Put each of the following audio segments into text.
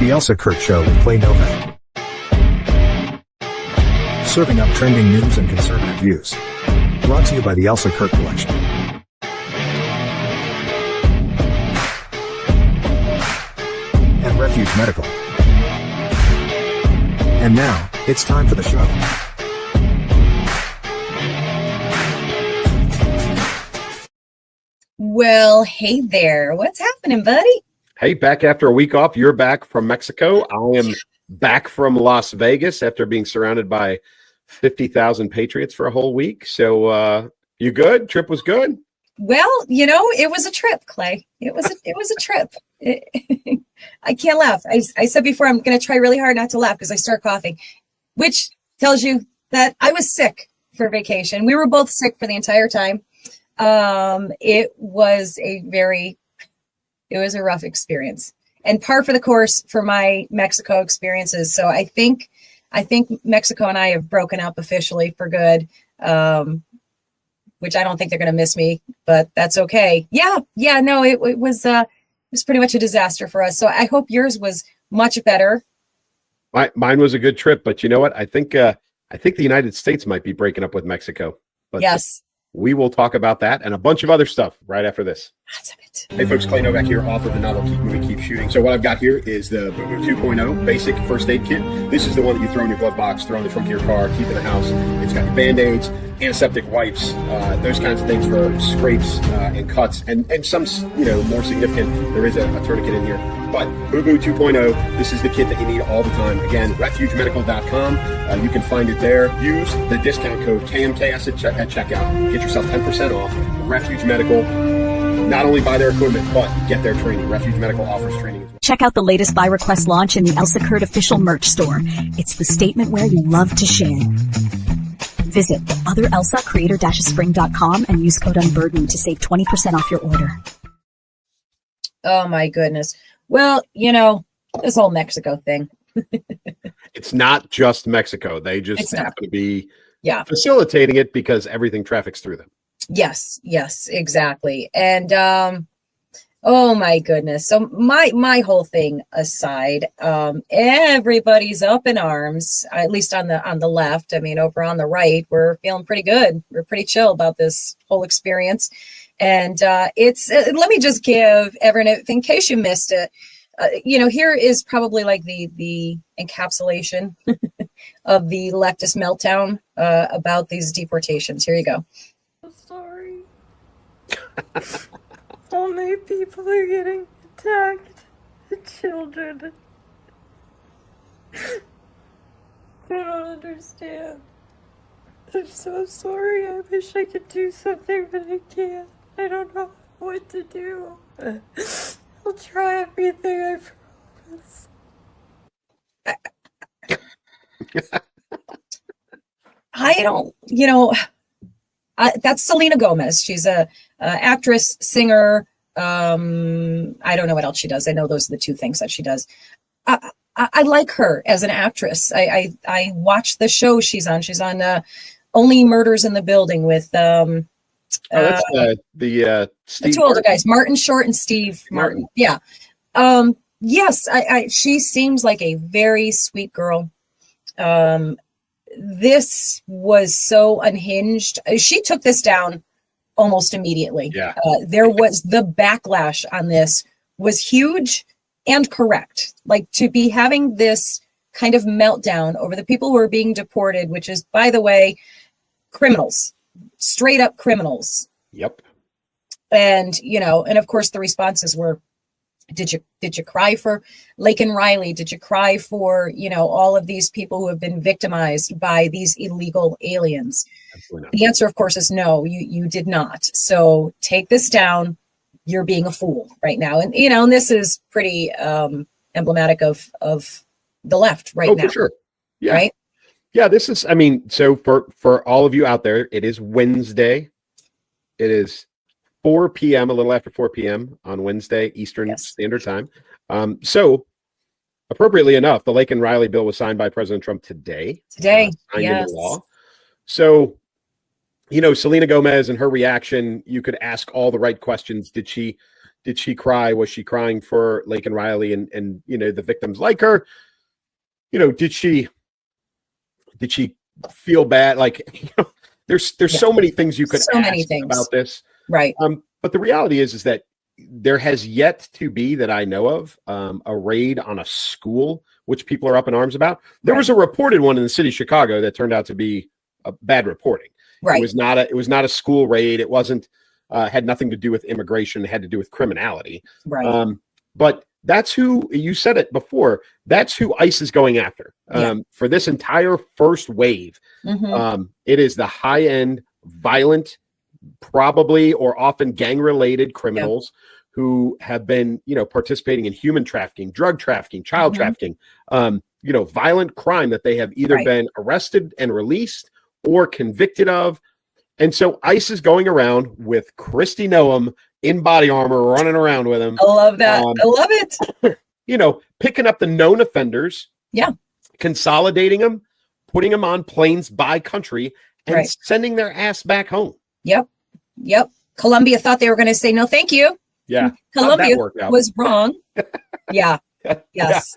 The Elsa Kurt Show with Clay Novak. Serving up trending news and conservative views. Brought to you by the Elsa Kurt Collection. And Refuge Medical. And now, it's time for the show. Well, hey there. What's happening, buddy? Hey, back after a week off. You're back from Mexico. I am back from Las Vegas after being surrounded by 50,000 Patriots for a whole week. So you good? Trip was good? Well, you know, it was a trip, Clay. It was a trip. I can't laugh. I said before I'm going to try really hard not to laugh because I start coughing, which tells you that I was sick for vacation. We were both sick for the entire time. It was a rough experience and par for the course for my Mexico experiences. So I think Mexico and I have broken up officially for good. Which I don't think they're going to miss me, but that's okay. Yeah. No, it was pretty much a disaster for us. So I hope yours was much better. Mine was a good trip, but you know what? I think the United States might be breaking up with Mexico. But yes. We will talk about that and a bunch of other stuff right after this. Lots of it. Hey folks, Clay Novak here, author of the novel Keep Moving, Keep Shooting. So what I've got here is the Boo 2.0 basic first aid kit. This is the one that you throw in your glove box, throw in the trunk of your car, keep in the house. It's got your Band-Aids, antiseptic wipes, those kinds of things for scrapes and cuts, and some, more significant. There is a tourniquet in here. But Boo 2.0, this is the kit that you need all the time. Again, refugemedical.com. You can find it there. Use the discount code KMKS at checkout. Get yourself 10% off. Refuge Medical. Not only buy their equipment, but get their training. Refuge Medical offers training as well. Check out the latest Buy Request launch in the Elsa Kurt official merch store. It's the statement wear you love to share. Visit otherelsacreator-spring.com and use code UNBURDENED to save 20% off your order. Oh my goodness. Well, this whole Mexico thing. It's not just Mexico. They just happen to be facilitating it because everything traffics through them. Yes, exactly. And oh my goodness. So my whole thing aside, everybody's up in arms, at least on the left. I mean, over on the right, we're feeling pretty good. We're pretty chill about this whole experience. And it's let me just give everyone, in case you missed it, here is probably like the encapsulation of the leftist meltdown about these deportations. Here you go. I'm sorry. So many people are getting attacked. The children. They don't understand. I'm so sorry. I wish I could do something, but I can't. I don't know what to do. I'll try everything, I promise. I don't, that's Selena Gomez. She's a actress, singer. I don't know what else she does. I know those are the two things that she does. I like her as an actress. I watch the show she's on. She's on Only Murders in the Building with That's the two older guys, Martin Short and Steve Martin. Yeah. Yes, she seems like a very sweet girl. This was so unhinged. She took this down almost immediately. Yeah. There was the backlash on this was huge and correct. Like to be having this kind of meltdown over the people who are being deported, which is, by the way, criminals, straight up criminals. Yep. And, and of course the responses were, did you cry for Laken Riley? Did you cry for, all of these people who have been victimized by these illegal aliens? Absolutely not. The answer, of course, is no, you did not. So take this down. You're being a fool right now. And, and this is pretty emblematic of the left right now. For sure. Yeah. Right. Yeah. This is, so for all of you out there, it is Wednesday. It is 4 p.m., a little after 4 p.m. on Wednesday, Eastern Standard Time. So appropriately enough, the Laken Riley bill was signed by President Trump today. Signed into law. So, Selena Gomez and her reaction, you could ask all the right questions. Did she did she cry? Was she crying for Lake and Riley and the victims like her? Did she feel bad? Like, there's so many things you could ask about this. Right. But the reality is that there has yet to be, that I know of, a raid on a school, which people are up in arms about. There was a reported one in the city of Chicago that turned out to be a bad reporting. Right. It was not a school raid. It wasn't, had nothing to do with immigration. It had to do with criminality. Right. But that's who, you said it before, that's who ICE is going after. For this entire first wave. It is the high-end, violent, probably or often gang-related criminals who have been, participating in human trafficking, drug trafficking, child trafficking, violent crime that they have either been arrested and released or convicted of. And so ICE is going around with Kristi Noem in body armor, running around with him. I love that. I love it. Picking up the known offenders, consolidating them, putting them on planes by country, and sending their ass back home. Yep. Colombia thought they were going to say no, thank you. Yeah. Colombia was wrong. Yeah. Yes.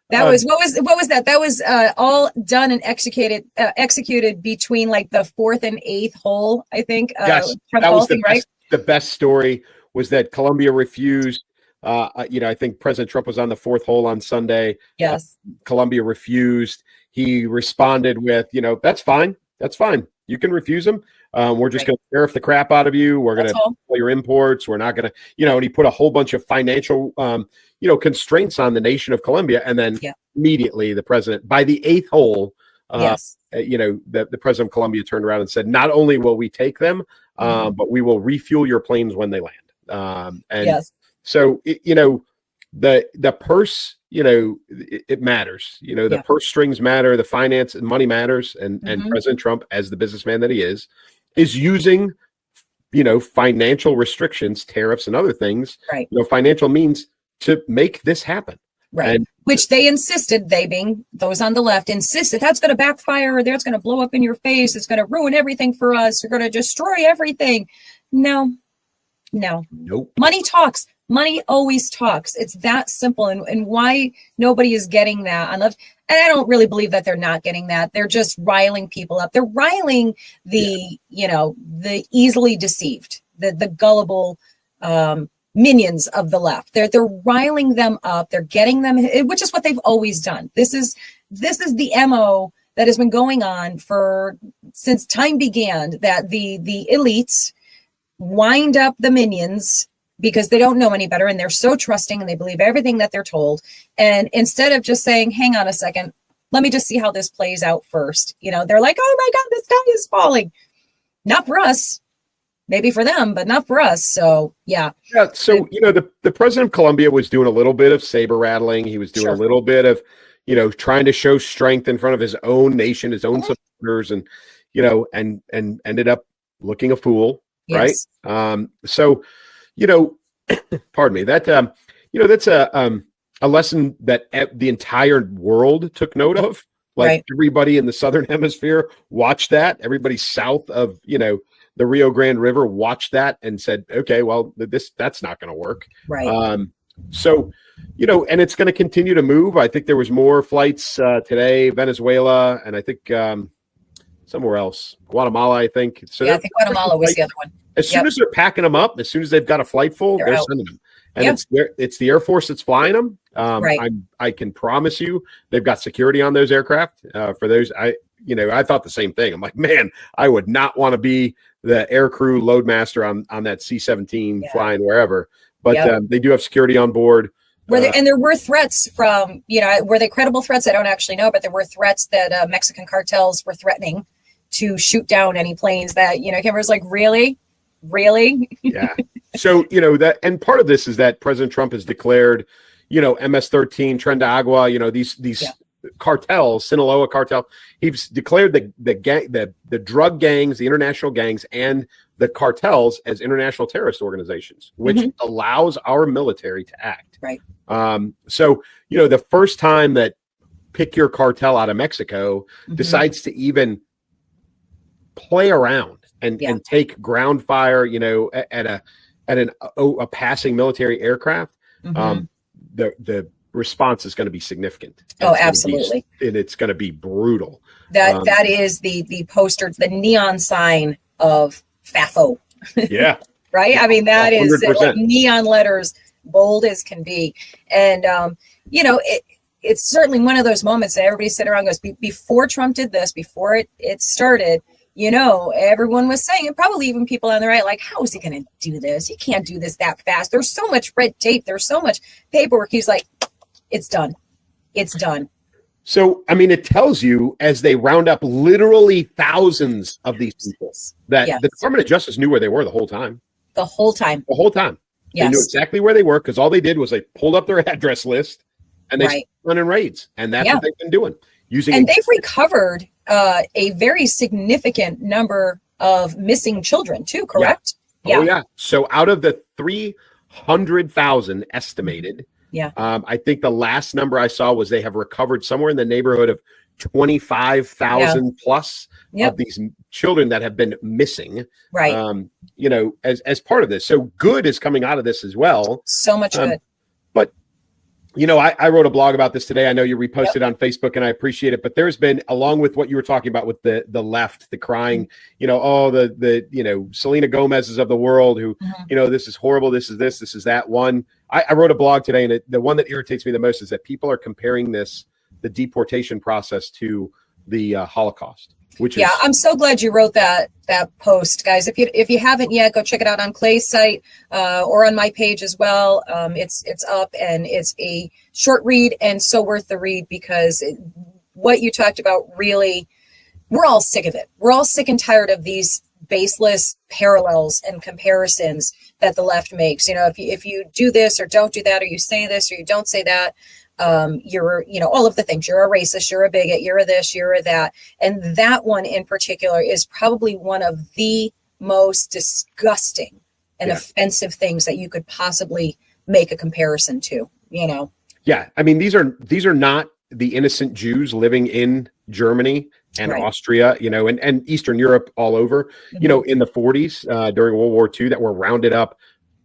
That was what was that? That was all done and executed between like the 4th and 8th hole, I think. Yes, that was the best story was that Colombia refused. I think President Trump was on the 4th hole on Sunday. Yes. Colombia refused. He responded with, that's fine. That's fine. You can refuse them. We're just going to tariff the crap out of you. We're going to pull your imports. We're not going to, and he put a whole bunch of financial, constraints on the nation of Colombia. And then immediately the president, by the 8th hole, the president of Colombia turned around and said, not only will we take them, but we will refuel your planes when they land. So, the purse, it matters, the purse strings matter, the finance and money matters. And President Trump, as the businessman that he is using, financial restrictions, tariffs and other things, financial means to make this happen. Right. And which they insisted, they being those on the left, insisted that's going to backfire. That's going to blow up in your face. It's going to ruin everything for us. You're going to destroy everything. No. Nope. Money talks. Money always talks. It's that simple. And why nobody is getting that on left. And I don't really believe that they're not getting that. They're just riling people up. They're riling the easily deceived, the gullible, minions of the left. They're riling them up. They're getting them, which is what they've always done. This is the MO that has been going on since time began, that the elites wind up the minions because they don't know any better and they're so trusting and they believe everything that they're told. And instead of just saying, hang on a second, let me just see how this plays out first. They're like, oh my God, this guy is falling. Not for us. Maybe for them, but not for us. So, yeah. So, the president of Colombia was doing a little bit of saber rattling. He was doing a little bit of, trying to show strength in front of his own nation, his own supporters, and, and ended up looking a fool. Yes. Right. So, pardon me, that's a lesson that the entire world took note of. Like everybody in the Southern Hemisphere watched that. Everybody south of, the Rio Grande River watched that and said, okay, well, that's not going to work. Right. So, and it's going to continue to move. I think there was more flights today, Venezuela, and I think somewhere else, Guatemala, I think. So I think Guatemala was the other one. As soon as they're packing them up, as soon as they've got a flight full, they're sending them. And it's the Air Force that's flying them. I can promise you they've got security on those aircraft. For those, I thought the same thing. I'm like, man, I would not want to be the air crew loadmaster on that C-17 flying wherever. But they do have security on board. And there were threats from, were they credible threats? I don't actually know, but there were threats that Mexican cartels were threatening to shoot down any planes that, Kimber's like, really? Yeah. So, that, and part of this is that President Trump has declared, MS-13, Tren de Agua, these cartels, Sinaloa cartel. He's declared the drug gangs, the international gangs, and the cartels as international terrorist organizations, which allows our military to act. Right. So, the first time that pick your cartel out of Mexico decides to even play around and take ground fire, at at a passing military aircraft, Mhm. the response is going to be significant. Oh, absolutely. And it's going to be brutal. That is the poster, the neon sign of FAFO. Yeah. Right? I mean, that is 100%. like neon letters, bold as can be. And, it's certainly one of those moments that everybody sitting around goes, before Trump did this, before it started, everyone was saying, and probably even people on the right, like, how is he going to do this? He can't do this that fast. There's so much red tape. There's so much paperwork. He's like, it's done. It's done. So, I mean, it tells you as they round up literally thousands of these people that Yes. the Department of Justice knew where they were the whole time. The whole time. The whole time. Yes. They knew exactly where they were because all they did was they pulled up their address list and they started running raids. And that's what they've been doing. And they've recovered a very significant number of missing children too, correct? Yeah. Oh, yeah. So out of the 300,000 estimated, I think the last number I saw was they have recovered somewhere in the neighborhood of 25,000 plus of these children that have been missing. Right. As part of this. So good is coming out of this as well. So much good. But I wrote a blog about this today. I know you reposted on Facebook and I appreciate it, but there's been, along with what you were talking about with the left, the crying, the Selena Gomez's of the world who, this is horrible. This is this is that one. I wrote a blog today and the one that irritates me the most is that people are comparing the deportation process to the Holocaust. I'm so glad you wrote that post, guys. If you haven't yet, go check it out on Clay's site or on my page as well. It's up and it's a short read and so worth the read because what you talked about really, we're all sick of it. We're all sick and tired of these baseless parallels and comparisons that the left makes. If you do this or don't do that, or you say this or you don't say that, you're, all of the things. You're a racist, you're a bigot, you're a this, you're a that. And that one in particular is probably one of the most disgusting and offensive things that you could possibly make a comparison to, Yeah. I mean, these are not the innocent Jews living in Germany and Austria, and Eastern Europe all over, in the 40s during World War II that were rounded up,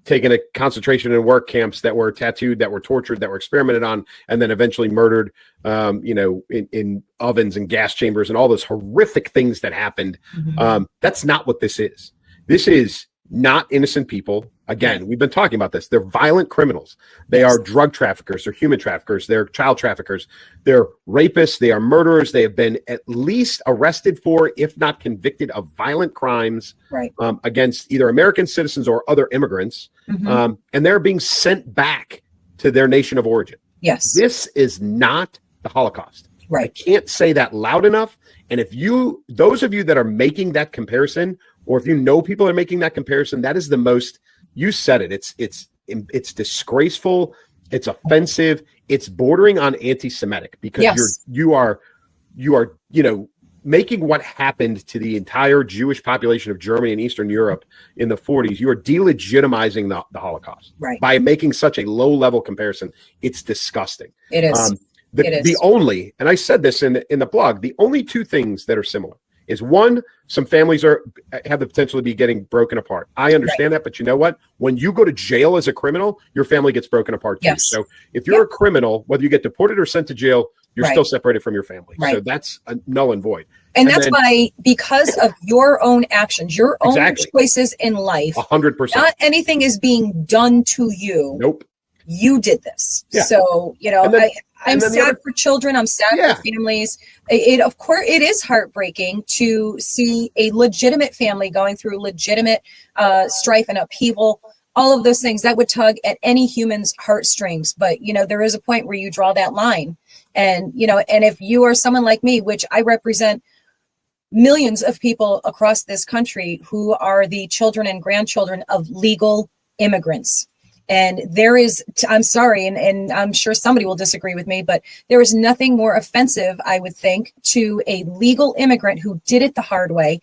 taken to concentration and work camps, that were tattooed, that were tortured, that were experimented on, and then eventually murdered, in ovens and gas chambers and all those horrific things that happened. That's not what this is. This is not innocent people. Again, we've been talking about this. They're violent criminals. They are drug traffickers. They're human traffickers. They're child traffickers. They're rapists. They are murderers. They have been at least arrested for, if not convicted of violent crimes against either American citizens or other immigrants. And they're being sent back to their nation of origin. Yes. This is not the Holocaust. Right. I can't say that loud enough. And if those of you that are making that comparison, or if you know people are making that comparison, that is the most, you said it. It's disgraceful. It's offensive. It's bordering on anti-Semitic because you are making what happened to the entire Jewish population of Germany and Eastern Europe in the 40s. You are delegitimizing the Holocaust by making such a low level comparison. It's disgusting. It is. The only, and I said this in the blog, the only two things that are similar is one, some families have the potential to be getting broken apart. I understand that, but you know what? When you go to jail as a criminal, your family gets broken apart too. So if you're a criminal, whether you get deported or sent to jail, you're still separated from your family. So that's a null and void. And that's why, because of your own actions, your own choices in life, 100%. Not anything is being done to you. Nope. You did this. So, I'm sad for children. I'm sad for families. Of course, it is heartbreaking to see a legitimate family going through legitimate strife and upheaval. All of those things that would tug at any human's heartstrings. But, there is a point where you draw that line. And, and if you are someone like me, which I represent millions of people across this country who are the children and grandchildren of legal immigrants. And there is, I'm sorry, and I'm sure somebody will disagree with me, but there is nothing more offensive, I would think, to a legal immigrant who did it the hard way,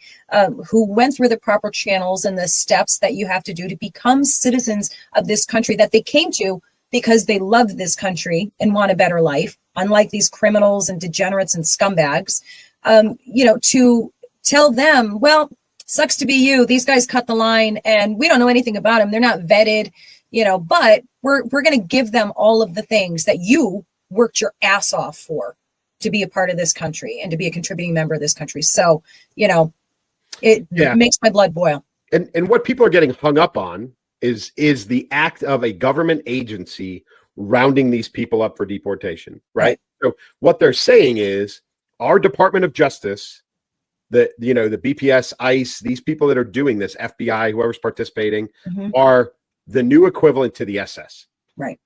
who went through the proper channels and the steps that you have to do to become citizens of this country that they came to because they love this country and want a better life, unlike these criminals and degenerates and scumbags, to tell them, well, sucks to be you. These guys cut the line and we don't know anything about them. They're not vetted, but we're going to give them all of the things that you worked your ass off for to be a part of this country and to be a contributing member of this country. So, it makes my blood boil. And what people are getting hung up on is the act of a government agency rounding these people up for deportation, right? So what they're saying is our Department of Justice, the BPS, ICE, these people that are doing this, FBI, whoever's participating, are the new equivalent to the SS. Right.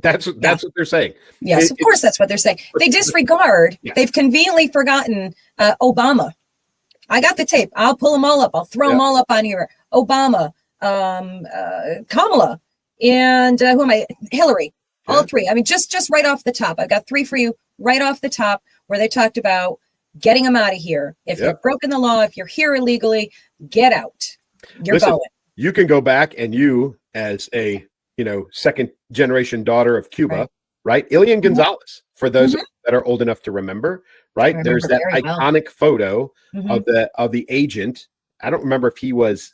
That's what they're saying. Yes, of course, that's what they're saying. They disregard. Yeah. They've conveniently forgotten Obama. I got the tape. I'll pull them all up. I'll throw them all up on here. Obama, Kamala, and who am I? Hillary. All three. I mean, just right off the top. I've got three for you right off the top where they talked about getting them out of here. If you've broken the law, if you're here illegally, get out. Listen, going. You can go back and you, as a second generation daughter of Cuba, right? Elian Gonzalez, for those that are old enough to remember, right? There's that iconic photo of the agent. I don't remember if he was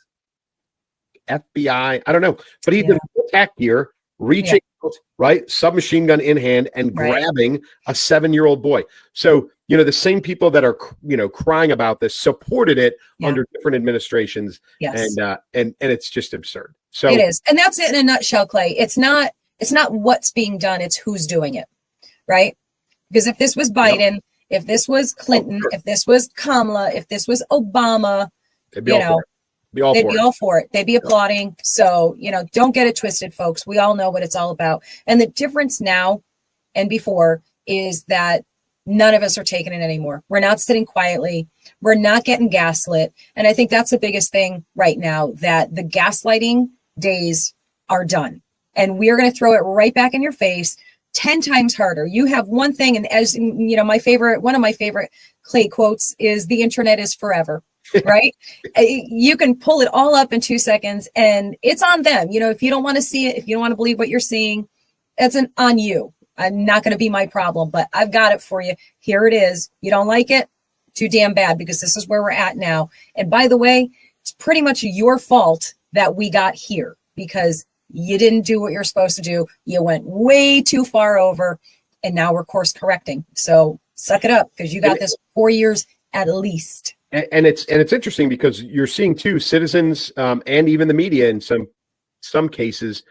FBI. I don't know, but he's in attack gear, reaching out, right? Submachine gun in hand and grabbing a 7-year-old boy. So, the same people that are, crying about this supported it under different administrations. Yes. And it's just absurd. So it is. And that's it in a nutshell, Clay. It's not what's being done. It's who's doing it. Right. Because if this was Biden, if this was Clinton, if this was Kamala, if this was Obama, they'd be all for it. They'd be applauding. So, don't get it twisted, folks. We all know what it's all about. And the difference now and before is that none of us are taking it anymore. We're not sitting quietly. We're not getting gaslit. And I think that's the biggest thing right now, that the gaslighting days are done. And we are going to throw it right back in your face 10 times harder. You have one thing. And as one of my favorite Clay quotes is, the internet is forever. Right? You can pull it all up in 2 seconds and it's on them. If you don't want to see it, if you don't want to believe what you're seeing, that's on you. I'm not going to be my problem, but I've got it for you. Here it is. You don't like it? Too damn bad, because this is where we're at now. And by the way, it's pretty much your fault that we got here, because you didn't do what you're supposed to do. You went way too far over, and now we're course correcting. So suck it up, because you got this 4 years at least. And it's interesting because you're seeing too citizens and even the media in some cases,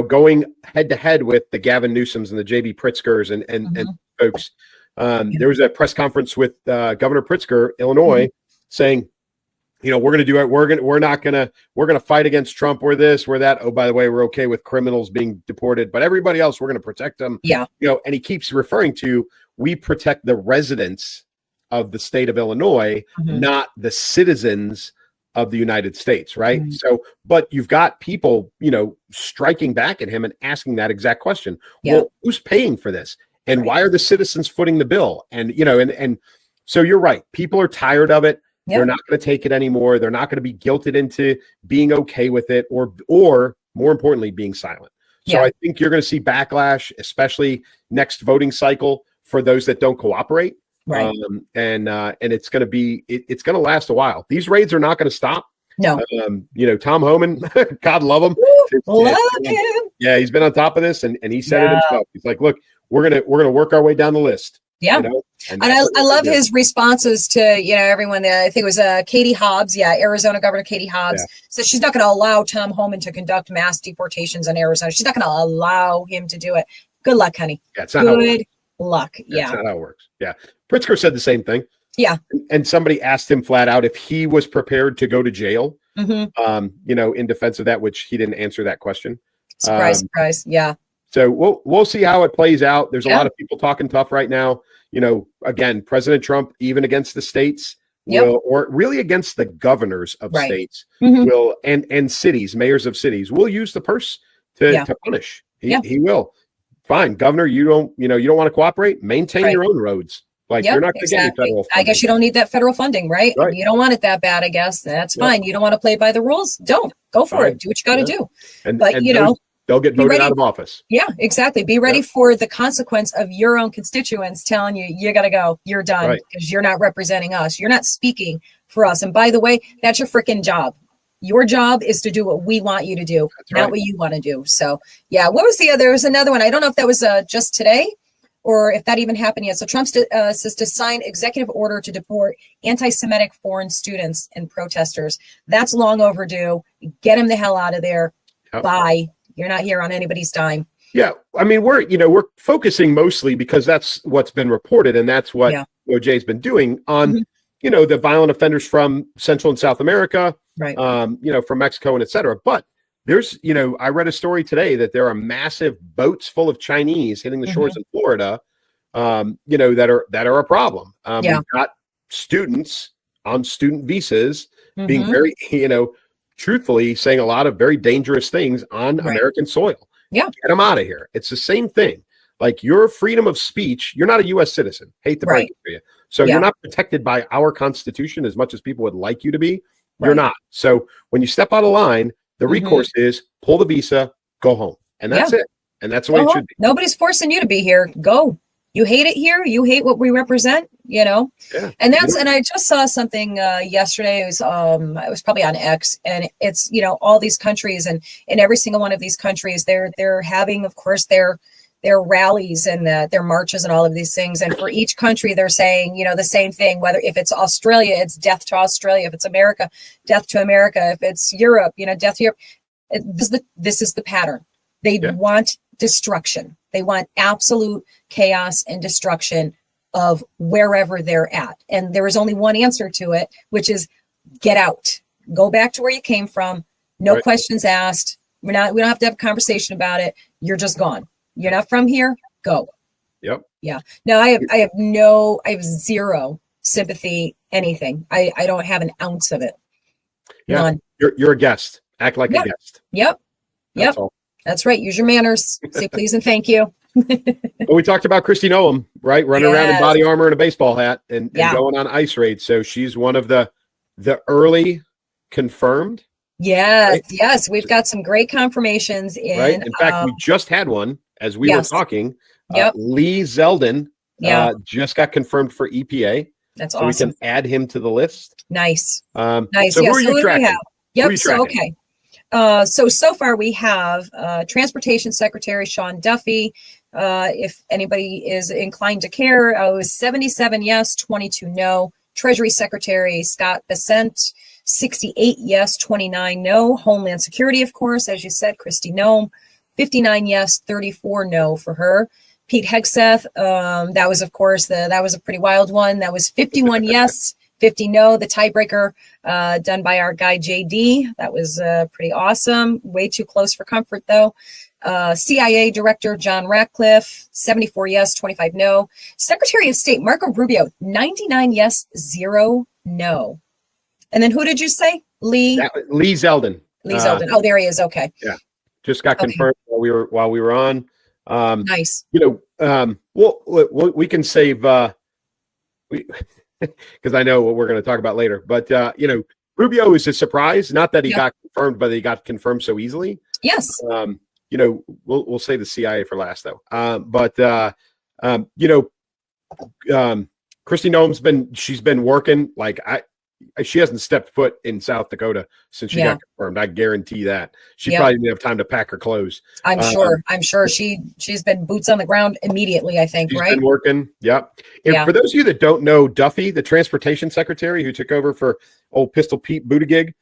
going head to head with the Gavin Newsoms and the JB Pritzkers and folks. There was a press conference with Governor Pritzker, Illinois, saying, we're going to do it. We're going to fight against Trump. We're this, we're that. Oh, by the way, we're okay with criminals being deported, but everybody else, we're going to protect them. Yeah. And he keeps referring to, we protect the residents of the state of Illinois, not the citizens of the United States, right? So, but you've got people, striking back at him and asking that exact question. Well, who's paying for this? And why are the citizens footing the bill? And, and so you're right. People are tired of it. They're not going to take it anymore. They're not going to be guilted into being okay with it, or more importantly, being silent. So I think you're going to see backlash, especially next voting cycle, for those that don't cooperate. Right. And it's going to be, it's going to last a while. These raids are not going to stop. No. Tom Homan, God love him. Love him. Yeah, he's been on top of this, and he said it himself. He's like, look, we're gonna work our way down the list. Yeah. And I love his responses to, everyone there. I think it was Katie Hobbs. Yeah. Arizona Governor Katie Hobbs. So she's not going to allow Tom Homan to conduct mass deportations in Arizona. She's not going to allow him to do it. Good luck, honey. Yeah, it's not good luck. That's not how it works. Yeah. Pritzker said the same thing. Yeah. And somebody asked him flat out if he was prepared to go to jail, in defense of that, which he didn't answer that question. Surprise. Yeah. So we'll see how it plays out. There's a lot of people talking tough right now. Again, President Trump, even against the states, will, or really against the governors of states, will, and cities, mayors of cities, will use the purse to punish. He will. Fine, governor, you don't want to cooperate. Maintain your own roads. Like you're not going to get any federal funding. I guess you don't need that federal funding, right? You don't want it that bad, I guess. That's fine. You don't want to play by the rules? Don't. Go for it. Do what you got to do. And they'll get Be voted ready. out of office. Yeah, exactly. Be ready for the consequence of your own constituents telling you, you got to go, you're done because you're not representing us. You're not speaking for us. And by the way, that's your freaking job. Your job is to do what we want you to do, not what you want to do. So yeah, what was there was another one. I don't know if that was just today or if that even happened yet. So Trump says to sign executive order to deport anti-Semitic foreign students and protesters. That's long overdue. Get him the hell out of there. Yep. Bye. You're not here on anybody's dime. Yeah. I mean, we're focusing mostly because that's what's been reported. And that's what OJ's been doing on, the violent offenders from Central and South America, from Mexico and et cetera. But there's, I read a story today that there are massive boats full of Chinese hitting the shores in Florida, that are a problem. We've got students on student visas being very, truthfully saying a lot of very dangerous things on American soil. Yeah. Get them out of here. It's the same thing. Like your freedom of speech, you're not a U.S. citizen. Hate to break it to you. So you're not protected by our Constitution as much as people would like you to be. You're not. So when you step out of line, the recourse is pull the visa, go home. And that's it. And that's the way it should be. Nobody's forcing you to be here. Go. You hate it here. You hate what we represent, Yeah. And and I just saw something yesterday. It was probably on X, and it's, all these countries, and in every single one of these countries, they're having, of course, their rallies and their marches and all of these things. And for each country, they're saying, the same thing, whether if it's Australia, it's death to Australia. If it's America, death to America. If it's Europe, death to Europe. This is the pattern. They want destruction. They want absolute chaos and destruction of wherever they're at. And there is only one answer to it, which is get out. Go back to where you came from. No questions asked. We don't have to have a conversation about it. You're just gone. You're not from here. Go. Yep. Yeah. No, I have zero sympathy, anything. I don't have an ounce of it. Yeah. None. You're a guest. Act like a guest. Yep. That's right. Use your manners. Say please and thank you. Well, we talked about Kristi Noem, right? Running around in body armor and a baseball hat and going on ice raids. So she's one of the early confirmed. Yes. Right? Yes. We've got some great confirmations in. Right. In fact, we just had one as we were talking. Lee Zeldin just got confirmed for EPA. That's so awesome. We can add him to the list. Nice. Nice. So who are you tracking? Yep. So, okay. So far we have Transportation Secretary Sean Duffy. If anybody is inclined to care, it was 77 yes, 22 no. Treasury Secretary Scott Bessent, 68 yes, 29 no. Homeland Security, of course, as you said, Kristi Noem, 59 yes, 34 no for her. Pete Hegseth, that was, of course, that was a pretty wild one. That was 51 yes, 50 no. The tiebreaker done by our guy JD. That was pretty awesome. Way too close for comfort, though. CIA Director John Ratcliffe, 74 yes, 25 no. Secretary of State Marco Rubio, 99 yes, 0 no. And then who did you say? Lee Zeldin. Lee Zeldin. Oh, there he is. Okay. Yeah, just got confirmed while we were on. Nice. We can save because I know what we're going to talk about later. But Rubio is a surprise. Not that he got confirmed, but he got confirmed so easily. Yes. We'll save the CIA for last though. Kristi Noem's she's been working she hasn't stepped foot in South Dakota since she got confirmed. I guarantee that she probably didn't have time to pack her clothes. I'm sure she's been boots on the ground immediately. I think she's been working. Yep. And for those of you that don't know Duffy, the Transportation Secretary who took over for old Pistol Pete Buttigieg,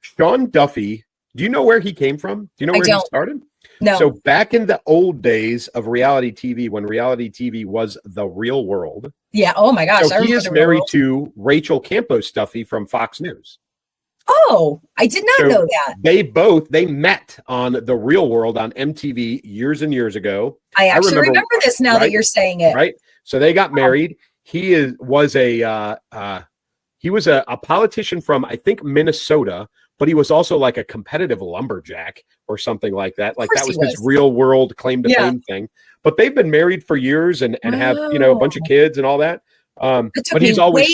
Sean Duffy. Do you know where he came from? Do you know where he started? No. So back in the old days of reality TV, when reality TV was the real world. Yeah. Oh my gosh. So he is married to Rachel Campos Duffy from Fox News. Oh, I did not know that. They met on The Real World on MTV years and years ago. I actually remember this now that you're saying it. Right. So they got married. He was a politician from, I think, Minnesota, but he was also like a competitive lumberjack or something like that. Like that was his real world claim to fame thing. But they've been married for years and have, a bunch of kids and all that. But he's always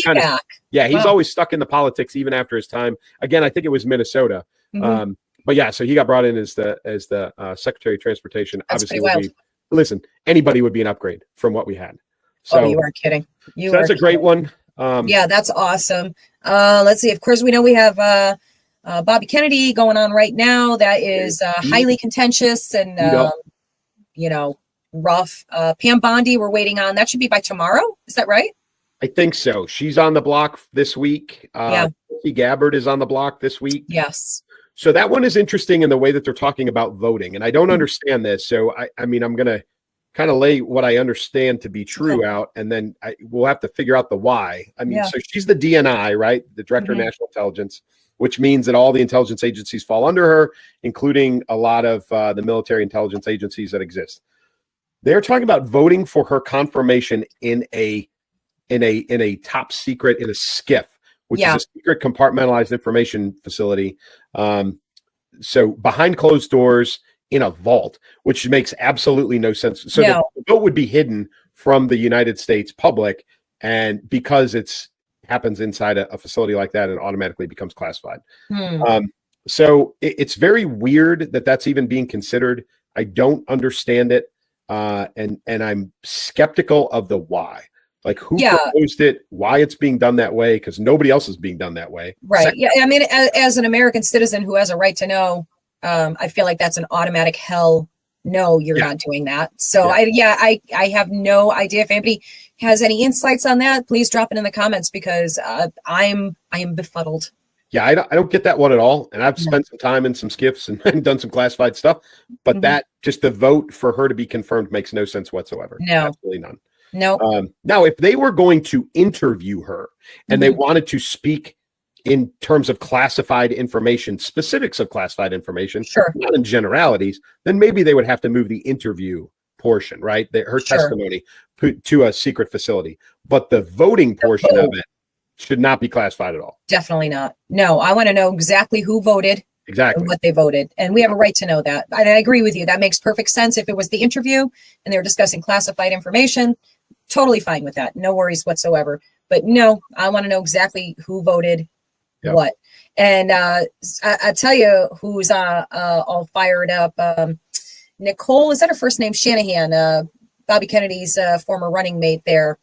he's always stuck in the politics even after his time. Again, I think it was Minnesota. But yeah, so he got brought in as the Secretary of Transportation. That's Obviously, pretty wild. listen, anybody would be an upgrade from what we had. So, You aren't kidding. So that's a great one. Yeah, that's awesome. Let's see. Of course, we know we have Bobby Kennedy going on right now. That is highly contentious and rough. Pam Bondi, we're waiting on. That should be by tomorrow. Is that right? I think so. She's on the block this week. Tulsi Gabbard is on the block this week. Yes. So that one is interesting in the way that they're talking about voting, and I don't understand this. So I mean, I'm gonna kind of lay what I understand to be true out, and then we'll have to figure out the why. I mean, so she's the DNI, right? The Director of National Intelligence, which means that all the intelligence agencies fall under her, including a lot of the military intelligence agencies that exist. They're talking about voting for her confirmation in a top secret, in a SCIF, which is a secret compartmentalized information facility. So behind closed doors in a vault, which makes absolutely no sense. So the vote would be hidden from the United States public, and because it's happens inside a facility like that, it automatically becomes classified. So it's very weird that that's even being considered. I don't understand it, and I'm skeptical of the why. Like who proposed it, why it's being done that way, because nobody else is being done that way. Right. Yeah. I mean, as an American citizen who has a right to know, I feel like that's an automatic hell. No, you're not doing that. So I have no idea. If anybody has any insights on that, please drop it in the comments, because I am befuddled. Yeah, I don't get that one at all. And I've spent some time in some SCIFs and done some classified stuff, but that just the vote for her to be confirmed makes no sense whatsoever. No, absolutely none. No. Now, if they were going to interview her and they wanted to speak in terms of classified information, specifics of classified information, not in generalities, then maybe they would have to move the interview portion, right? Her testimony to a secret facility. But the voting portion of it should not be classified at all. Definitely not. No, I want to know exactly who voted. Exactly. What they voted. And we have a right to know that. And I agree with you. That makes perfect sense. If it was the interview and they were discussing classified information, totally fine with that. No worries whatsoever. But no, I want to know exactly who voted what. And I tell you who's all fired up. Nicole, is that her first name? Shanahan, Bobby Kennedy's former running mate there.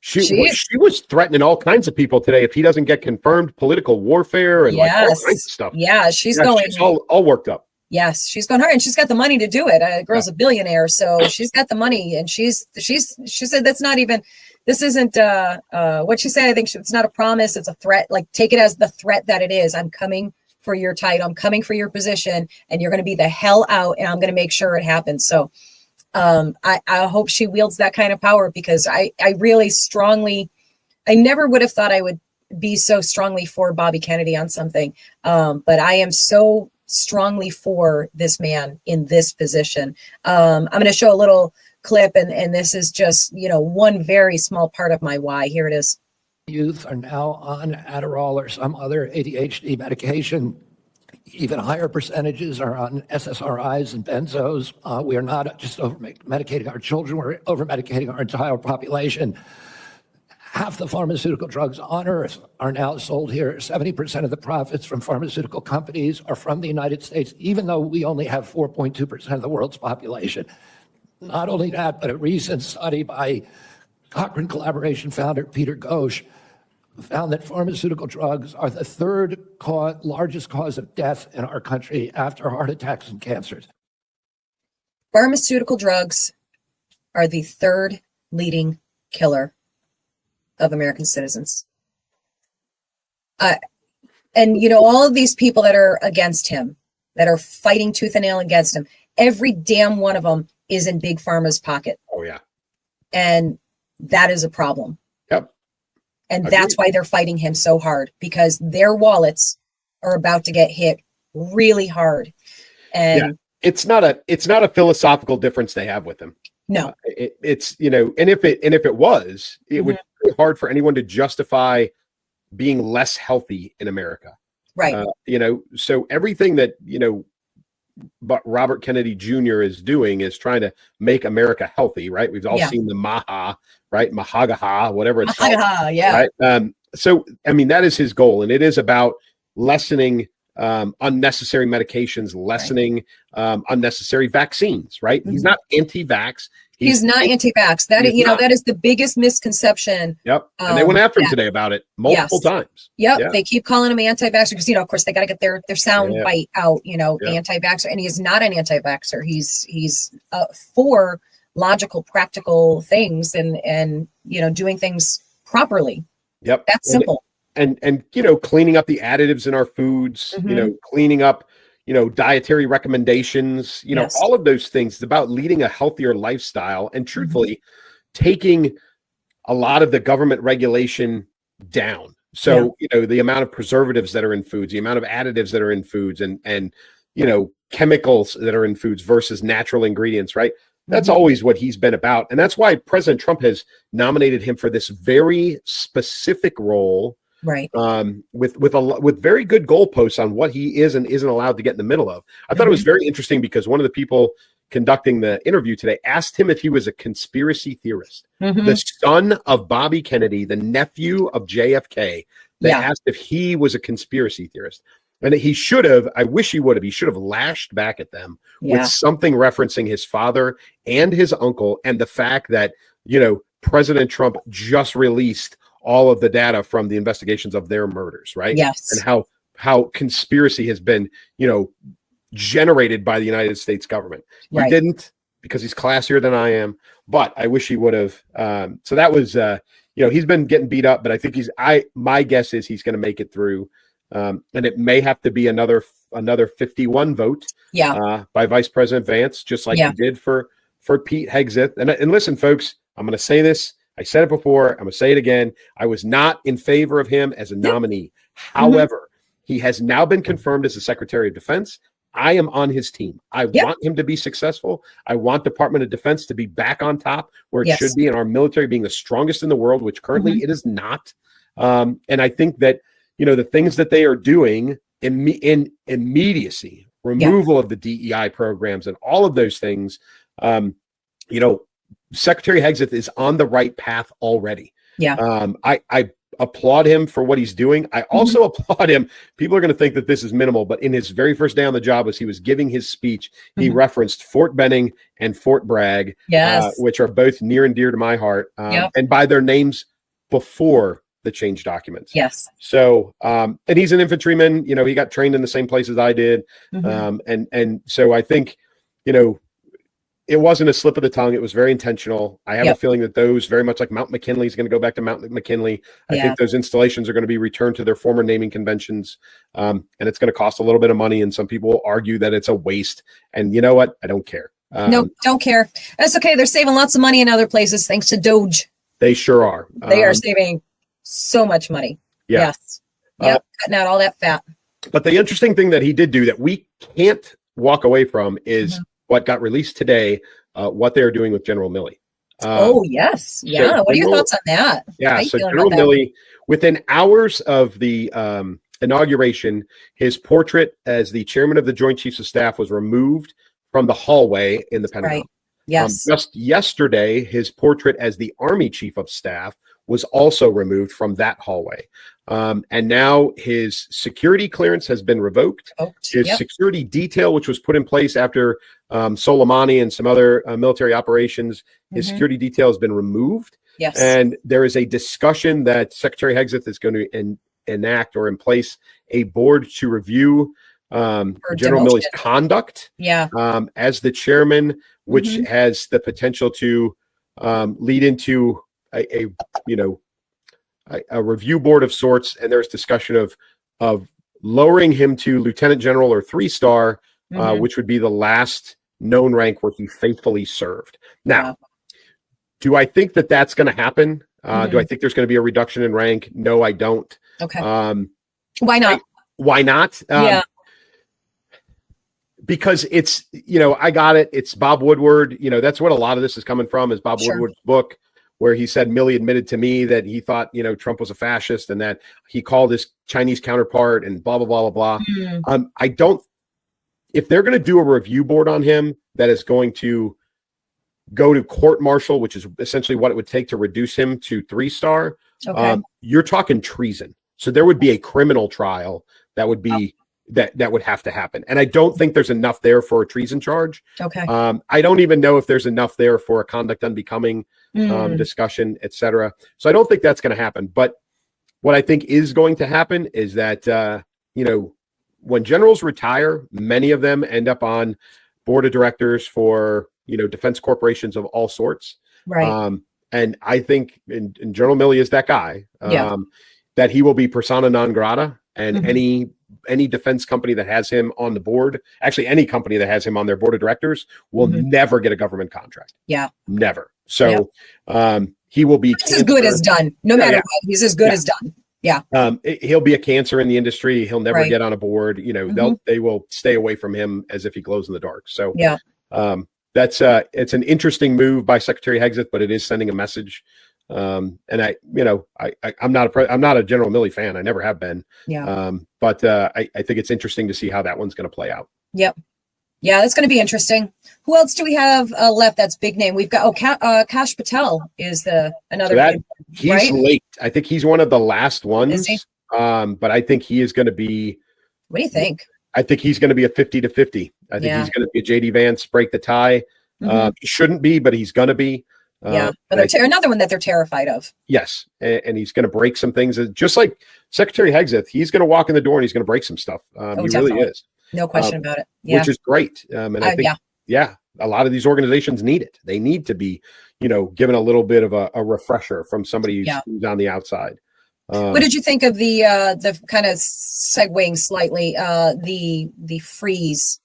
She was threatening all kinds of people today if he doesn't get confirmed, political warfare and like all kinds of stuff. Yeah, she's going. She's all worked up. Yes, she's going hard, and she's got the money to do it. The girl's a billionaire, so she's got the money, and she said that's not even. This isn't what she said. I think it's not a promise; it's a threat. Like, take it as the threat that it is. I'm coming for your title. I'm coming for your position, and you're going to be the hell out, and I'm going to make sure it happens. So, I hope she wields that kind of power, because I really strongly, I never would have thought I would be so strongly for Bobby Kennedy on something, but I am so strongly for this man in this position. I'm going to show a little clip, and this is just, one very small part of my why. Here it is. Youth are now on Adderall or some other ADHD medication. Even higher percentages are on SSRIs and benzos. We are not just over-medicating our children, we're over-medicating our entire population. Half the pharmaceutical drugs on Earth are now sold here. 70% of the profits from pharmaceutical companies are from the United States, even though we only have 4.2% of the world's population. Not only that, but a recent study by Cochrane Collaboration founder Peter Ghosh found that pharmaceutical drugs are the third largest cause of death in our country after heart attacks and cancers. Pharmaceutical drugs are the third leading killer of American citizens. And all of these people that are against him, that are fighting tooth and nail against him, every damn one of them is in Big Pharma's pocket. Oh, yeah. And that is a problem. Yep. And that's why they're fighting him so hard, because their wallets are about to get hit really hard. And it's not a philosophical difference they have with him. No, it's and if it was, it would be hard for anyone to justify being less healthy in America. Right. So everything that, but Robert Kennedy Jr. is doing is trying to make America healthy, right? We've all seen the Maha, right? Mahagaha, whatever it's called. Yeah. Right. So, I mean, that is his goal, and it is about lessening unnecessary medications, lessening unnecessary vaccines, right? He's not anti-vax. He's not anti-vax. That is, that is the biggest misconception. Yep. And they went after him today about it multiple times. Yep. Yeah. They keep calling him anti-vaxxer because, of course, they got to get their sound bite out, anti-vaxxer. And he is not an anti-vaxxer. He's for logical, practical things and doing things properly. Yep. That's simple. And cleaning up the additives in our foods, cleaning up, dietary recommendations, all of those things. It's about leading a healthier lifestyle and truthfully taking a lot of the government regulation down. So, the amount of preservatives that are in foods, the amount of additives that are in foods and chemicals that are in foods versus natural ingredients, right? That's always what he's been about. And that's why President Trump has nominated him for this very specific role. Right. With very good goalposts on what he is and isn't allowed to get in the middle of. I thought it was very interesting because one of the people conducting the interview today asked him if he was a conspiracy theorist. The son of Bobby Kennedy, the nephew of JFK, they asked if he was a conspiracy theorist. And he should have, I wish he would have, he should have lashed back at them with something referencing his father and his uncle and the fact that, President Trump just released all of the data from the investigations of their murders, right? Yes. And how conspiracy has been, generated by the United States government. He didn't, because he's classier than I am, but I wish he would have. So that was, he's been getting beat up, but I think my guess is he's going to make it through. And it may have to be another 51 vote by Vice President Vance, just like he did for Pete Hegseth. And listen, folks, I'm going to say this. I said it before. I'm going to say it again. I was not in favor of him as a nominee. However, he has now been confirmed as the Secretary of Defense. I am on his team. I want him to be successful. I want Department of Defense to be back on top where it should be, and our military being the strongest in the world, which currently it is not. And I think that, the things that they are doing in immediacy, removal of the DEI programs and all of those things, Secretary Hegseth is on the right path already. I applaud him for what he's doing. I also applaud him. People are going to think that this is minimal, but in his very first day on the job, as he was giving his speech, he referenced Fort Benning and Fort Bragg, which are both near and dear to my heart, and by their names before the change documents. Yes. So, and he's an infantryman, he got trained in the same place as I did. And so I think, it wasn't a slip of the tongue. It was very intentional. I have a feeling that those, very much like Mount McKinley, is going to go back to Mount McKinley. I think those installations are going to be returned to their former naming conventions. And it's going to cost a little bit of money. And some people will argue that it's a waste. And you know what? I don't care. No, don't care. That's okay. They're saving lots of money in other places thanks to Doge. They sure are. They are saving so much money. Yes. Yep. Cutting out all that fat. But the interesting thing that he did do that we can't walk away from is what got released today, what they're doing with General Milley. Yes. Yeah. So what are your thoughts on that? Yeah. So General Milley, within hours of the inauguration, his portrait as the chairman of the Joint Chiefs of Staff was removed from the hallway in the Pentagon. Right. Yes. Just yesterday, his portrait as the Army Chief of Staff was also removed from that hallway. And now his security clearance has been revoked. His security detail, which was put in place after Soleimani and some other military operations, his security detail has been removed. Yes. And there is a discussion that Secretary Hegseth is going to enact or in place a board to review General Milley's conduct as the chairman, which has the potential to lead into a review board of sorts. And there's discussion of lowering him to lieutenant general or 3-star, which would be the last known rank where he faithfully served. Now, do I think that that's going to happen? Do I think there's going to be a reduction in rank? No, I don't. Okay. Why not? Why not? Because it's, I got it. It's Bob Woodward. That's what a lot of this is coming from, is Bob Woodward's book, where he said Milley admitted to me that he thought, Trump was a fascist and that he called his Chinese counterpart and blah, blah, blah, blah, blah. I don't, if they're going to do a review board on him that is going to go to court martial, which is essentially what it would take to reduce him to 3-star, you're talking treason. So there would be a criminal trial that would be that would have to happen. And I don't think there's enough there for a treason charge. Okay. I don't even know if there's enough there for a conduct unbecoming discussion, etc. So I don't think that's going to happen. But what I think is going to happen is that, when generals retire, many of them end up on board of directors for, defense corporations of all sorts. Right. And I think, and General Milley is that guy, that he will be persona non grata, and any defense company that has him on the board, actually any company that has him on their board of directors, will never get a government contract. Yeah. Never. So he will be as good as done. No matter what, he's as good as done. Yeah. He'll be a cancer in the industry. He'll never get on a board. They will stay away from him as if he glows in the dark. So that's it's an interesting move by Secretary Hegseth, but it is sending a message. And I'm not a General Milley fan. I never have been. Yeah. But I think it's interesting to see how that one's going to play out. Yep. Yeah, that's going to be interesting. Who else do we have left? That's big name. We've got Kash Patel is another. So he's late. I think he's one of the last ones. Is he? But I think he is going to be. What do you think? I think he's going to be a 50-50. I think he's going to be a JD Vance, break the tie. He shouldn't be, but he's going to be. But another one that they're terrified of. Yes, and he's going to break some things. Just like Secretary Hegseth, he's going to walk in the door and he's going to break some stuff. He definitely. really is. No question about it. Yeah. Which is great. And I think, a lot of these organizations need it. They need to be, given a little bit of a refresher from somebody who's on the outside. What did you think of the kind of segueing slightly, the freeze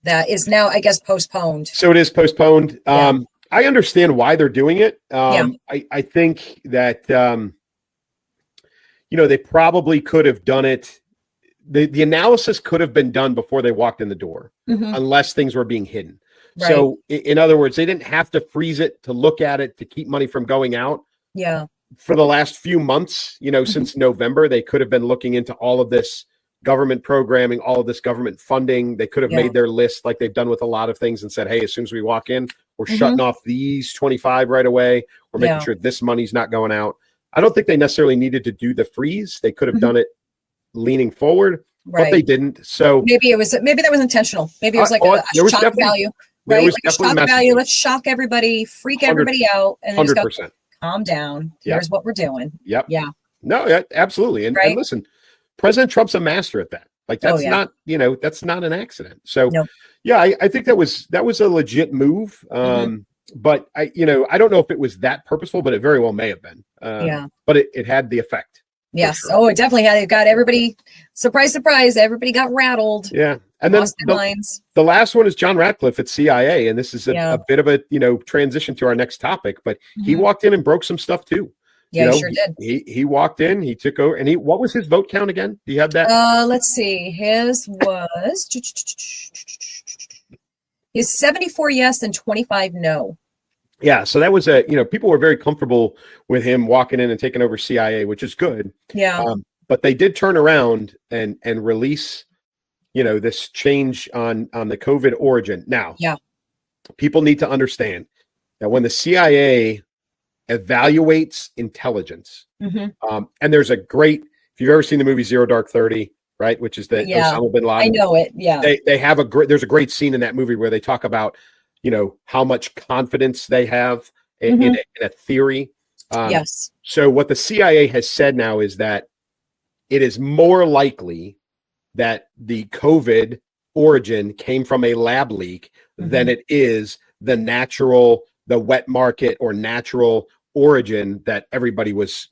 that is now, I guess, postponed? So it is postponed. I understand why they're doing it. I think that, they probably could have done it. The analysis could have been done before they walked in the door, unless things were being hidden. Right. So in other words, they didn't have to freeze it to look at it to keep money from going out. Yeah. For the last few months, since November, they could have been looking into all of this government programming, all of this government funding. They could have made their list like they've done with a lot of things and said, hey, as soon as we walk in, we're shutting off these 25 right away. We're making sure this money's not going out. I don't think they necessarily needed to do the freeze. They could have done it leaning forward, but they didn't. So maybe that was intentional. Maybe it was like a shock value, right? Like a shock value. Let's shock everybody, freak everybody out, and then 100%. Just go, calm down. Here's what we're doing. Yep. Yeah. No, absolutely. And listen, President Trump's a master at that. Like that's not, that's not an accident. So I think that was a legit move. But I don't know if it was that purposeful, but it very well may have been. But it had the effect. Yes. Sure. Oh, it definitely had. It got everybody. Surprise! Everybody got rattled. Yeah. And then the last one is John Ratcliffe at CIA, and this is a bit of a transition to our next topic. But he walked in and broke some stuff too. Yeah, he sure did. He walked in, he took over, and what was his vote count again? Do you have that? Let's see. His was 74 yes and 25 no. Yeah, so that was people were very comfortable with him walking in and taking over CIA, which is good. Yeah. But they did turn around and release, this change on the COVID origin. Now, people need to understand that when the CIA evaluates intelligence, and there's a great, if you've ever seen the movie Zero Dark 30, right, which is the Osama bin Laden. I know it. Yeah. They have there's a great scene in that movie where they talk about how much confidence they have in a theory. Yes. So what the CIA has said now is that it is more likely that the COVID origin came from a lab leak than it is the wet market or natural origin that everybody was,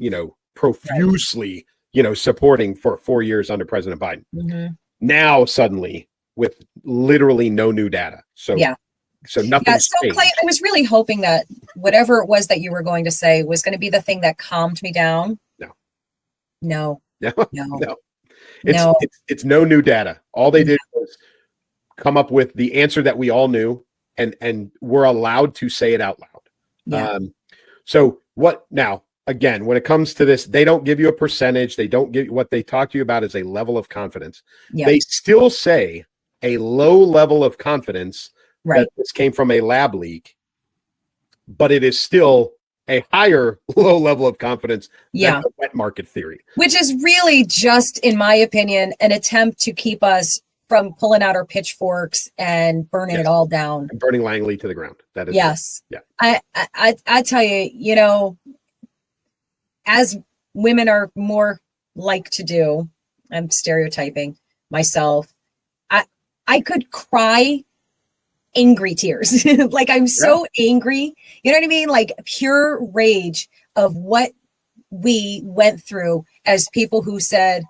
profusely, supporting for 4 years under President Biden. Now, suddenly, with literally no new data. So nothing. Yeah, so Clay, I was really hoping that whatever it was that you were going to say was going to be the thing that calmed me down. No. It's no new data. All they did was come up with the answer that we all knew, and we're allowed to say it out loud. So what now? Again, when it comes to this, they don't give you a percentage. They don't give what they talk to you about is a level of confidence. They still say a low level of confidence that this came from a lab leak, but it is still a higher low level of confidence Yeah. than the wet market theory. Which is really just, in my opinion, an attempt to keep us from pulling out our pitchforks and burning it all down. And burning Langley to the ground. That is Yes. Yeah. I tell you, as women are more like to do, I'm stereotyping myself, I could cry angry tears. Like I'm so angry. You know what I mean? Like pure rage of what we went through as people who said,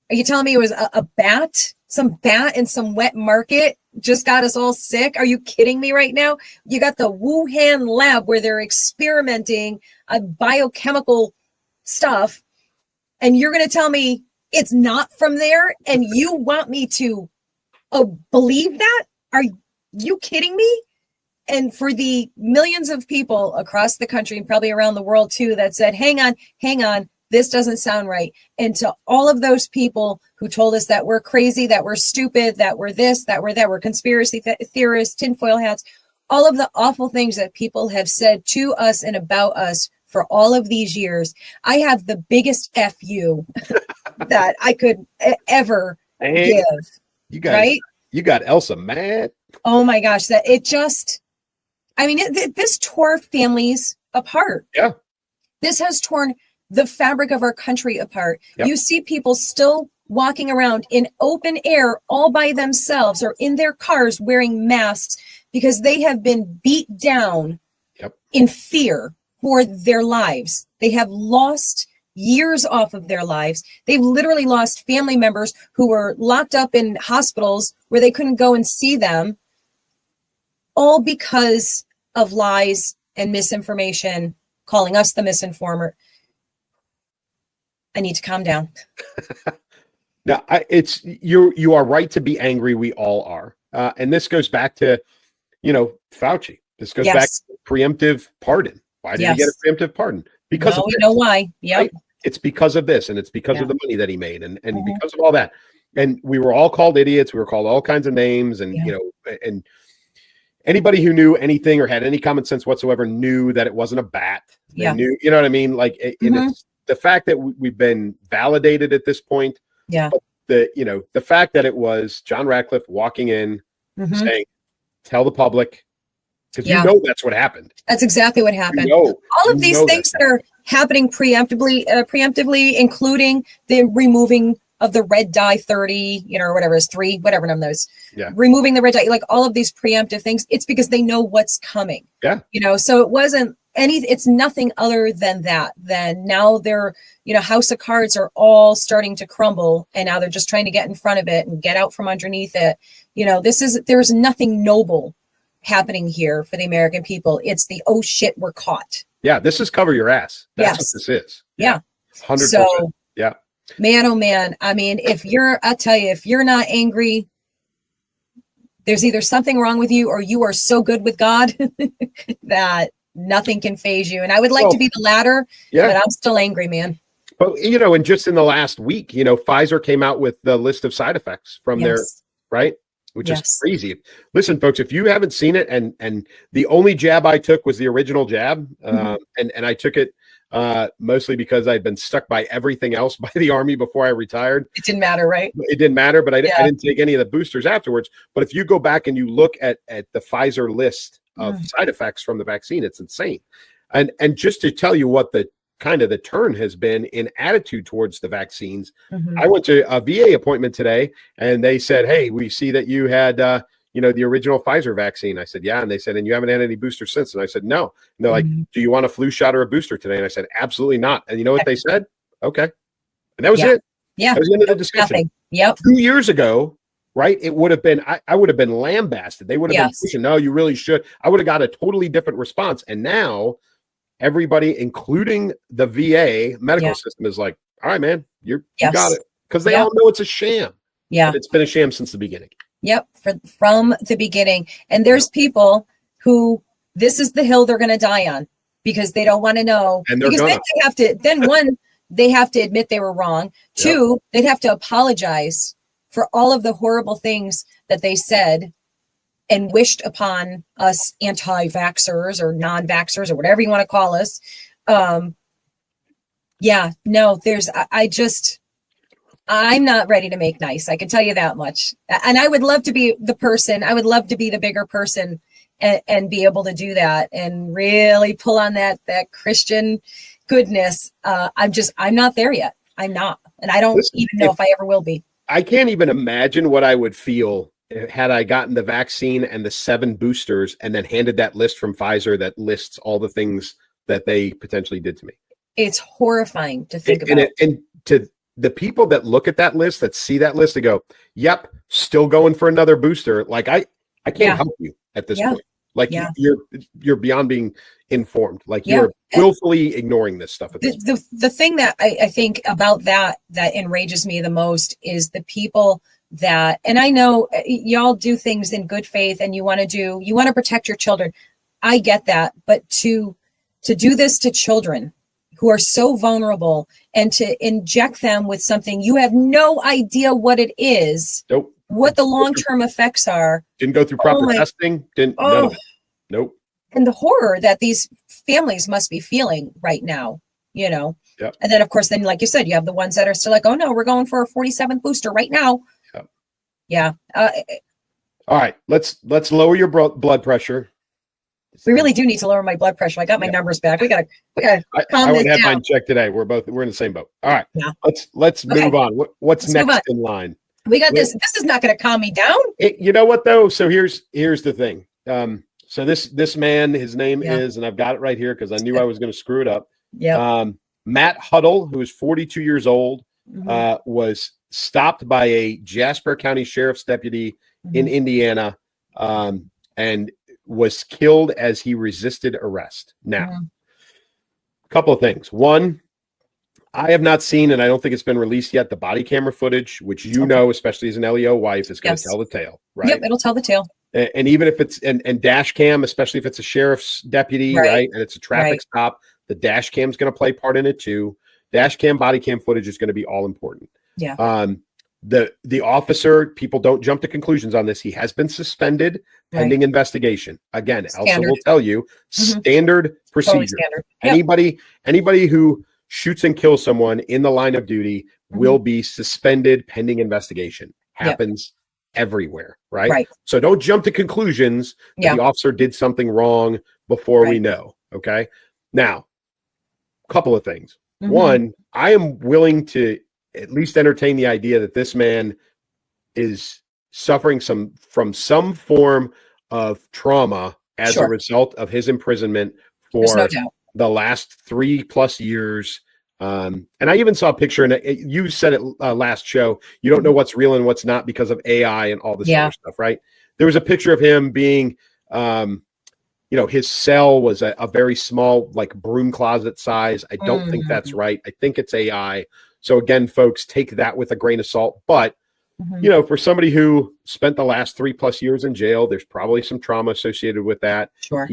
are you telling me it was a bat? Some bat in some wet market just got us all sick? Are you kidding me right now? You got the Wuhan lab where they're experimenting on biochemical stuff, and you're going to tell me it's not from there, and you want me to believe that? Are you kidding me? And for the millions of people across the country and probably around the world too that said, hang on, this doesn't sound right. And to all of those people who told us that we're crazy, that we're stupid, that we're this, that we're that, we're conspiracy theorists, tinfoil hats, all of the awful things that people have said to us and about us for all of these years, I have the biggest FU that I could ever give. You guys, right? You got Elsa mad. Oh my gosh, that it just, I mean, this tore families apart. Yeah. This has torn the fabric of our country apart. Yep. You see people still walking around in open air all by themselves or in their cars wearing masks because they have been beat down in fear for their lives. They have lost years off of their lives. They've literally lost family members who were locked up in hospitals where they couldn't go and see them, all because of lies and misinformation, calling us the misinformer. I need to calm down. No, you are right to be angry. We all are. And this goes back to, Fauci. This goes back to preemptive pardon. Why did he get a preemptive pardon? Because we know why. Yeah. Right? It's because of this, and it's because of the money that he made, and because of all that. And we were all called idiots. We were called all kinds of names, and and anybody who knew anything or had any common sense whatsoever knew that it wasn't a bat. They knew, you know what I mean? Like, and it's the fact that we've been validated at this point. Yeah. The fact that it was John Ratcliffe walking in saying, "Tell the public," because that's what happened. That's exactly what happened. All of these things that are happening preemptively, including the removing of the red dye 30, or whatever is 3, whatever number those. Yeah. Removing the red dye, like all of these preemptive things, it's because they know what's coming. Yeah. So it wasn't it's nothing other than that. Then now they're, house of cards are all starting to crumble, and now they're just trying to get in front of it and get out from underneath it. There's nothing noble happening here for the American people. It's the, oh shit, we're caught. Yeah, this is cover your ass. That's what this is. Yeah. 100%. So, yeah. Man, oh man. I mean, if you're not angry, there's either something wrong with you or you are so good with God that nothing can phase you. And I would like to be the latter, but I'm still angry, man. But, and just in the last week, Pfizer came out with the list of side effects from their, right? Which is crazy. Listen, folks, if you haven't seen it, and the only jab I took was the original jab, and I took it mostly because I'd been stuck by everything else by the Army before I retired. It didn't matter, right? It didn't matter, but I didn't take any of the boosters afterwards. But if you go back and you look at the Pfizer list of side effects from the vaccine, it's insane. And just to tell you what the kind of the turn has been in attitude towards the vaccines. I went to a VA appointment today, and they said, "Hey, we see that you had, the original Pfizer vaccine." I said, "Yeah." And they said, "And you haven't had any boosters since?" And I said, "No." And they're like, "Do you want a flu shot or a booster today?" And I said, "Absolutely not." And you know what they said? Okay. And that was it. Yeah. That was the end of the discussion. Nothing. Yep. 2 years ago, right? It would have been, I would have been lambasted. They would have been pushing, "No, you really should." I would have got a totally different response. And now everybody, including the VA medical system, is like, "All right, man, you got it." Because they all know it's a sham. Yeah. But it's been a sham since the beginning. Yep. From the beginning. And there's people who this is the hill they're going to die on because they don't want to know. And they're because they have to admit they were wrong. Two, they'd have to apologize for all of the horrible things that they said and wished upon us anti-vaxxers or non-vaxxers or whatever you want to call us. Yeah, no, I'm not ready to make nice. I can tell you that much. And I would love to be the person. I would love to be the bigger person and be able to do that and really pull on that Christian goodness. I'm not there yet. I'm not. And I don't even know if I ever will be. I can't even imagine what I would feel had I gotten the vaccine and the 7 boosters and then handed that list from Pfizer that lists all the things that they potentially did to me. It's horrifying to think about. And to the people that look at that list, that see that list, they go, yep, still going for another booster. Like I can't help you at this point. Like you're beyond being informed. Like you're willfully ignoring this stuff. The thing that I think about that enrages me the most is the people that, and I know y'all do things in good faith and you want to protect your children. I get that, but to do this to children who are so vulnerable and to inject them with something you have no idea what it is, what the long-term effects are. Didn't go through proper testing. None of it. Nope. And the horror that these families must be feeling right now, Yep. And then, of course, then, like you said, you have the ones that are still like, oh, no, we're going for a 47th booster right now. Yep. Yeah. All right. Let's lower your blood pressure. We really do need to lower my blood pressure. I got my numbers back. We got to calm I this would have down. mine checked today. We're in the same boat. All right. Yeah. Let's move on. What's next in line? We got this. This is not going to calm me down. You know what though? So here's the thing. So this man, his name is, and I've got it right here because I knew I was going to screw it up. Yeah. Matt Huddle, who is 42 years old, was stopped by a Jasper County Sheriff's deputy in Indiana, and was killed as he resisted arrest. Now, a couple of things. One, I have not seen, and I don't think it's been released yet, the body camera footage, which especially as an LEO wife, is going to tell the tale, right? Yep, it'll tell the tale. And even if it's and dash cam, especially if it's a sheriff's deputy, right? And it's a traffic stop, the dash cam is going to play part in it too. Dash cam, body cam footage is going to be all important. Yeah. The officer, people don't jump to conclusions on this. He has been suspended pending investigation. Again, Elsa will tell you standard procedure. Totally standard. Anybody who shoots and kills someone in the line of duty will be suspended pending investigation. Happens everywhere, right? So don't jump to conclusions that the officer did something wrong before we know. Okay. Now, a couple of things. One, I am willing to at least entertain the idea that this man is suffering from some form of trauma as a result of his imprisonment for the last 3+ years. And I even saw a picture, and you said it last show, you don't know what's real and what's not because of AI and all this other stuff, right? There was a picture of him being, his cell was a very small, like broom closet size. I don't think that's right. I think it's AI. So again, folks, take that with a grain of salt. But, for somebody who spent the last 3+ years in jail, there's probably some trauma associated with that. Sure.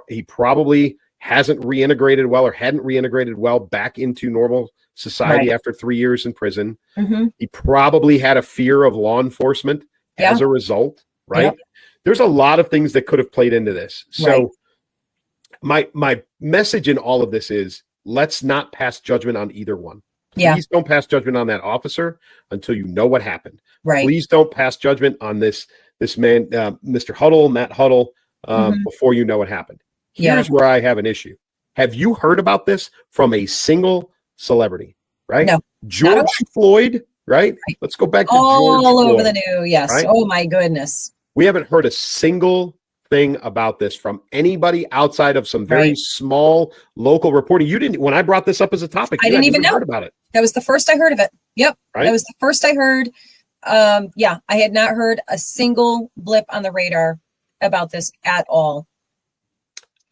He probably hasn't reintegrated well or hadn't reintegrated well back into normal society after 3 years in prison. He probably had a fear of law enforcement as a result, right? Yep. There's a lot of things that could have played into this. So my message in all of this is let's not pass judgment on either one. Please don't pass judgment on that officer until you know what happened. Right. Please don't pass judgment on this man, Mr. Huddle, Matt Huddle, before you know what happened. Here's where I have an issue. Have you heard about this from a single celebrity? Right? No. George Floyd, right? Let's go back to all George over Floyd, the news. Yes. Right? Oh my goodness. We haven't heard a single thing about this from anybody outside of some very small local reporting. You didn't, when I brought this up as a topic, I didn't even know about it. That was the first I heard of it. Yep. Right? That was the first I heard. I had not heard a single blip on the radar about this at all.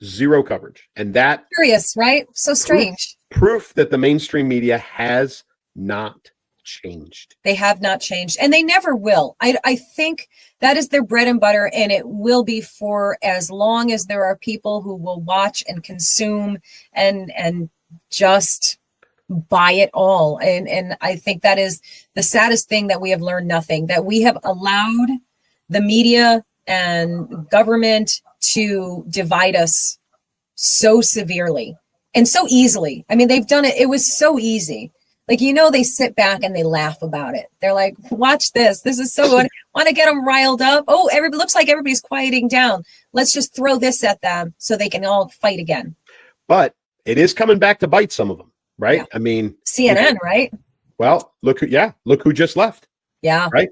Zero coverage. And that curious, right? So strange. Proof that the mainstream media has not changed. They have not changed, and they never will. I think that is their bread and butter, and it will be for as long as there are people who will watch and consume and just buy it all. And I think that is the saddest thing, that we have learned nothing, that we have allowed the media and government to divide us so severely and so easily. I mean, they've done it. It was so easy. Like, you know, they sit back and they laugh about it. They're like, watch this. This is so good. Want to get them riled up. Oh, everybody looks like everybody's quieting down. Let's just throw this at them so they can all fight again. But it is coming back to bite some of them, right? Yeah. I mean, CNN, right? Well, look who just left. Yeah. Right.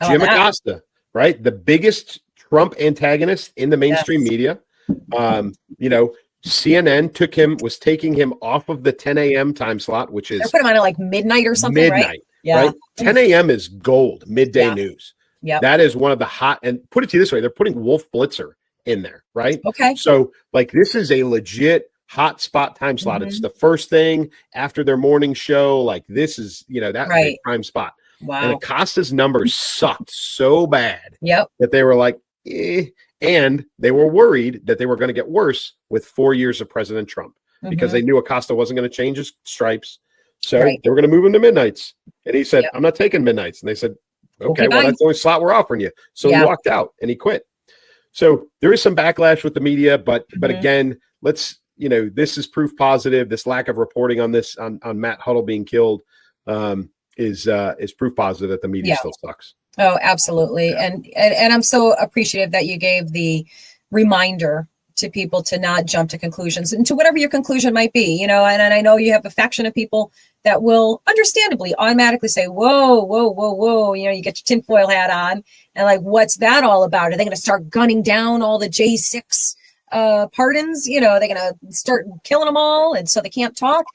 Jim Acosta, right? The biggest Trump antagonist in the mainstream media. You know, CNN was taking him off of the 10 a.m. time slot, which is they put him on at like midnight or something, right? Yeah. Right? 10 a.m. is gold, midday news. Yeah. That is one of the hot, and put it to you this way, they're putting Wolf Blitzer in there, right? Okay. So like this is a legit hot spot time slot. It's the first thing after their morning show. Like this is, you know, that right. Prime spot. Wow. And Acosta's numbers sucked so bad that they were like, and they were worried that they were going to get worse with 4 years of President Trump because they knew Acosta wasn't going to change his stripes. So they were going to move him to midnights. And he said, I'm not taking midnights. And they said, okay, well, that's the only slot we're offering you. So he walked out and he quit. So there is some backlash with the media, but again, let's, you know, this is proof positive. This lack of reporting on this, on Matt Huddle being killed is proof positive that the media still sucks. Oh, absolutely. And I'm so appreciative that you gave the reminder to people to not jump to conclusions and to whatever your conclusion might be, you know, and I know you have a faction of people that will understandably automatically say, whoa, you know, you get your tinfoil hat on and like, what's that all about? Are they going to start gunning down all the J6 pardons? You know, are they going to start killing them all and so they can't talk?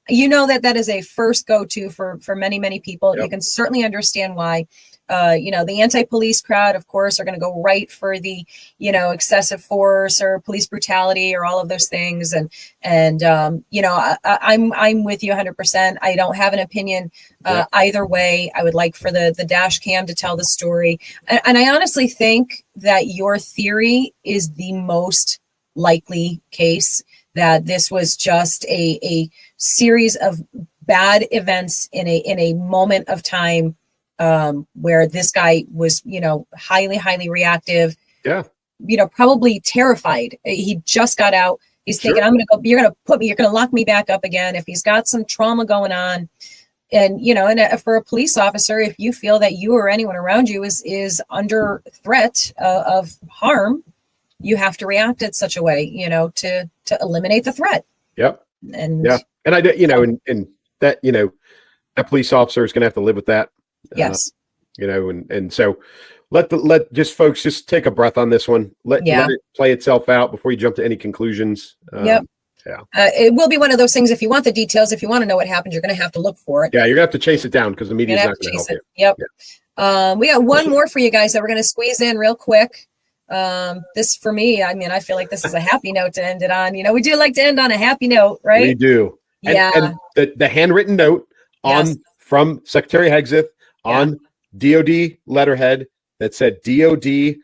You know, that is a first go-to for many, many people. You can certainly understand why. You know, the anti-police crowd, of course, are going to go right for the, you know, excessive force or police brutality or all of those things. And you know, I'm with you 100%. I don't have an opinion either way. I would like for the dash cam to tell the story. And I honestly think that your theory is the most likely case, that this was just a series of bad events in a moment of time where this guy was, you know, highly reactive. Yeah. You know, probably terrified. He just got out. He's thinking, you're going to lock me back up again. If he's got some trauma going on. And, you know, and for a police officer, if you feel that you or anyone around you is under threat of harm, you have to react in such a way, you know, to eliminate the threat. Yep. And and I, you know, and that, you know, a police officer is going to have to live with that. Yes. You know, and so let just folks just take a breath on this one. Let it play itself out before you jump to any conclusions. It will be one of those things. If you want the details, if you want to know what happened, you're going to have to look for it. Yeah, you're going to have to chase it down because the media is not going to help you. Yep. Yeah. We got one more for you guys that we're going to squeeze in real quick. This for me, I mean, I feel like this is a happy note to end it on. You know, we do like to end on a happy note, right? We do. And the handwritten note from Secretary Hegseth on DOD letterhead that said DOD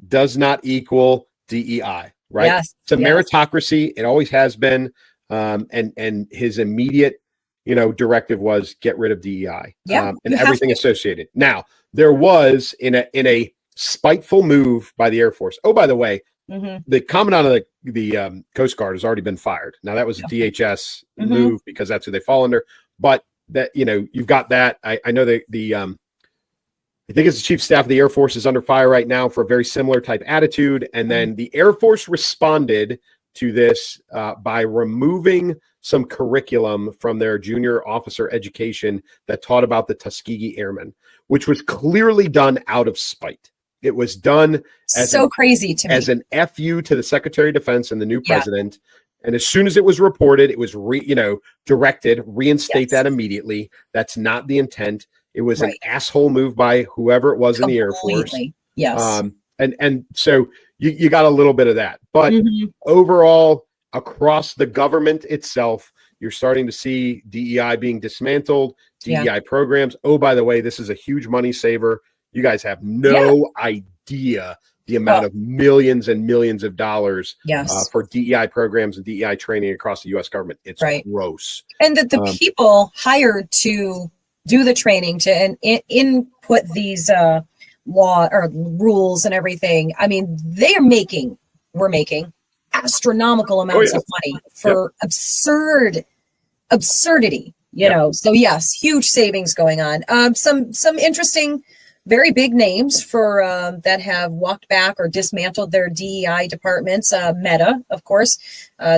does not equal DEI, right? Yes. It's a meritocracy. It always has been. And his immediate, you know, directive was get rid of DEI and everything associated. Now, there was in a spiteful move by the Air Force. Oh, by the way, the commandant of the Coast Guard has already been fired. Now that was a DHS move because that's who they fall under. But that, you know, you've got that. I know I think it's the Chief of Staff of the Air Force is under fire right now for a very similar type attitude. And then the Air Force responded to this by removing some curriculum from their junior officer education that taught about the Tuskegee Airmen, which was clearly done out of spite. It was done as crazy to me. As an FU to the Secretary of Defense and the new president. And as soon as it was reported, it was directed, reinstate that immediately. That's not the intent. It was an asshole move by whoever it was in the Air Force. Yes. And so you got a little bit of that. But overall, across the government itself, you're starting to see DEI being dismantled, DEI programs. Oh, by the way, this is a huge money saver. You guys have no idea the amount of millions and millions of dollars for DEI programs and DEI training across the U.S. government. It's gross. And that the people hired to do the training to input these law or rules and everything. I mean, we're making astronomical amounts of money for absurdity, you know. So yes, huge savings going on. Some interesting, very big names for that have walked back or dismantled their DEI departments. Meta, of course,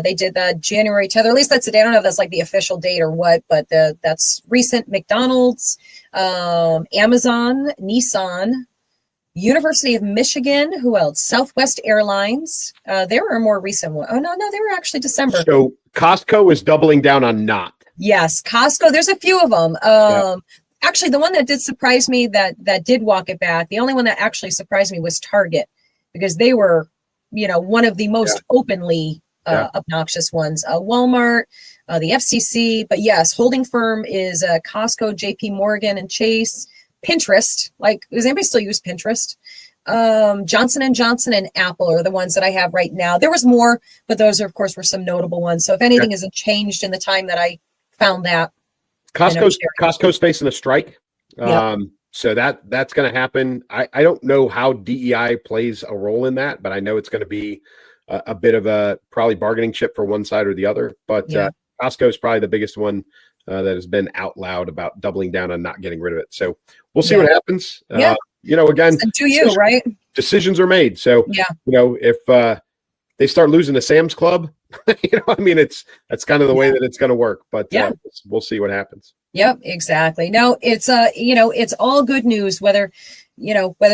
they did that January 10th, or at least that's the day. I don't know if that's like the official date or what, but that's recent. McDonald's, Amazon, Nissan, University of Michigan, who else? Southwest Airlines. There were a more recent one. Oh, no, they were actually December. So Costco is doubling down on not. Yes, Costco. There's a few of them. Actually, the one that did surprise me that did walk it back, the only one that actually surprised me was Target, because they were, one of the most openly obnoxious ones. Walmart, the FCC. But yes, holding firm is Costco, JP Morgan, and Chase. Pinterest, like, does anybody still use Pinterest? Johnson & Johnson and Apple are the ones that I have right now. There was more, but those are, of course, were some notable ones. So if anything hasn't changed in the time that I found that. Costco's facing a strike. So that's going to happen. I don't know how DEI plays a role in that, but I know it's going to be a bit of a probably bargaining chip for one side or the other. But Costco is probably the biggest one that has been out loud about doubling down on not getting rid of it. So we'll see what happens. Again, right? Decisions are made. So, if they start losing to Sam's Club, that's kind of the way that it's going to work. But we'll see what happens. Yep, exactly. No, it's it's all good news, whether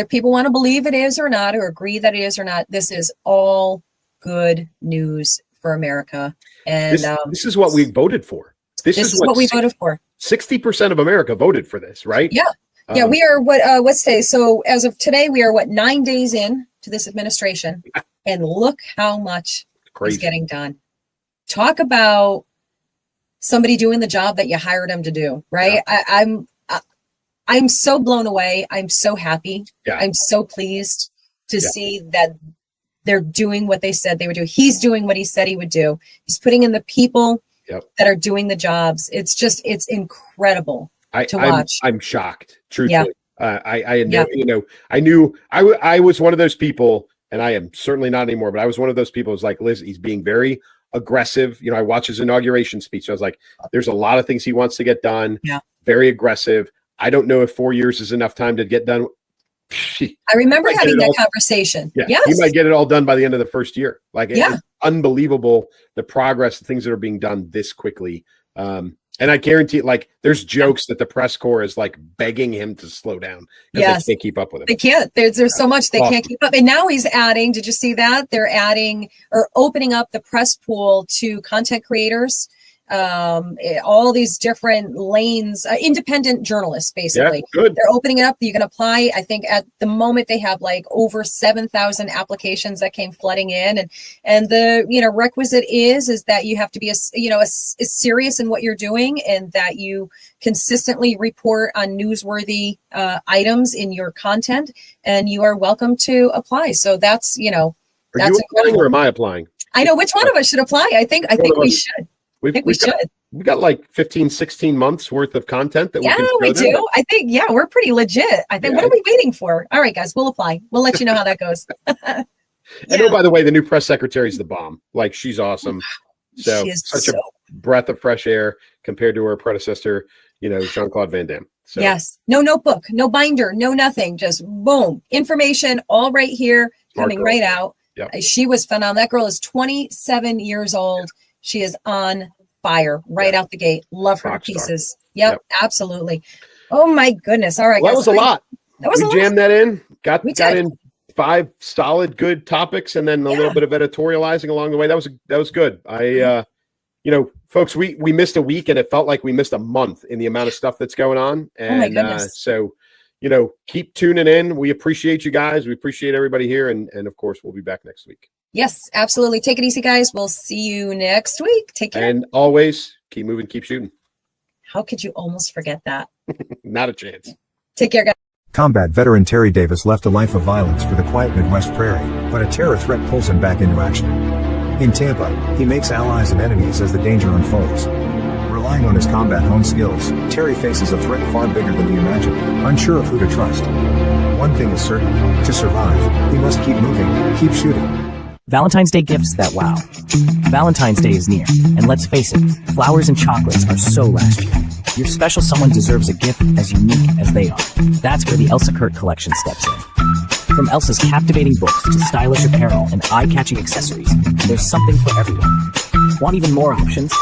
people want to believe it is or not, or agree that it is or not. This is all good news for America. And this is what we voted for. This is what we voted for. 60% of America voted for this, right? Yeah. We are what's today? So as of today, we are 9 days in to this administration, and look how much is getting done. Talk about somebody doing the job that you hired them to do, right? Yeah. I'm so blown away. I'm so happy. Yeah. I'm so pleased to see that they're doing what they said they would do. He's doing what he said he would do. He's putting in the people that are doing the jobs. It's incredible to watch. I'm shocked, truthfully. I knew I was one of those people, and I am certainly not anymore, but I was one of those people who's like, Liz, he's being very aggressive. I watched his inauguration speech. I was like, there's a lot of things he wants to get done. Yeah. Very aggressive. I don't know if 4 years is enough time to get done. I remember having that conversation. Yeah. Yes. You might get it all done by the end of the first year. It's unbelievable, the progress, the things that are being done this quickly. And I guarantee, there's jokes that the press corps is begging him to slow down because they can't keep up with him. They can't. There's so much they can't keep up. And now he's adding. Did you see that? They're adding or opening up the press pool to content creators. All these different lanes, independent journalists, basically. Yeah, good. They're opening it up. You can apply. I think at the moment they have over 7,000 applications that came flooding in, and the requisite is that you have to be serious in what you're doing, and that you consistently report on newsworthy items in your content, and you are welcome to apply. So that's Are you applying or am I applying? I know which one of us should apply. I think we should. We got 15, 16 months worth of content that we do. Them. I think, we're pretty legit. I think, what are we waiting for? All right, guys, we'll apply. We'll let you know how that goes. And by the way, the new press secretary is the bomb. She's awesome. So she is such a breath of fresh air compared to her predecessor, Jean-Claude Van Damme. So. Yes. No notebook, no binder, no nothing. Just boom. Information all right here, coming right out. Yep. She was phenomenal. That girl is 27 years old. She is on fire right out the gate. Love her pieces. Yep, absolutely. Oh my goodness. All right. Well, that was a lot. We jammed that in. Got in 5 solid, good topics, and then a little bit of editorializing along the way. That was good. Folks, we missed a week, and it felt like we missed a month in the amount of stuff that's going on. And oh my goodness. So keep tuning in. We appreciate you guys. We appreciate everybody here, and of course, we'll be back next week. Yes, absolutely. Take it easy, guys. We'll see you next week. Take care. And always keep moving, keep shooting. How could you almost forget that? Not a chance. Take care, guys. Combat veteran Terry Davis left a life of violence for the quiet Midwest prairie, but a terror threat pulls him back into action. In Tampa, he makes allies and enemies as the danger unfolds. Relying on his combat home skills, Terry faces a threat far bigger than he imagined, unsure of who to trust. One thing is certain, to survive, he must keep moving, keep shooting. Valentine's Day gifts that wow. Valentine's Day is near, and let's face it, flowers and chocolates are so last year. Your special someone deserves a gift as unique as they are. That's where the Elsa Kurt collection steps in. From Elsa's captivating books to stylish apparel and eye-catching accessories, there's something for everyone. Want even more options?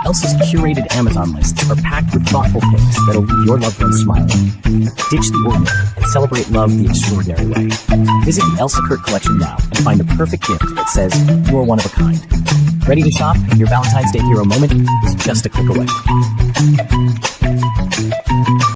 Elsa's curated Amazon lists are packed with thoughtful picks that'll leave your loved ones smiling. Ditch the ordinary and celebrate love the extraordinary way. Visit the Elsa Kurt collection now and find the perfect gift that says you're one of a kind. Ready to shop? Your Valentine's Day hero moment is just a click away.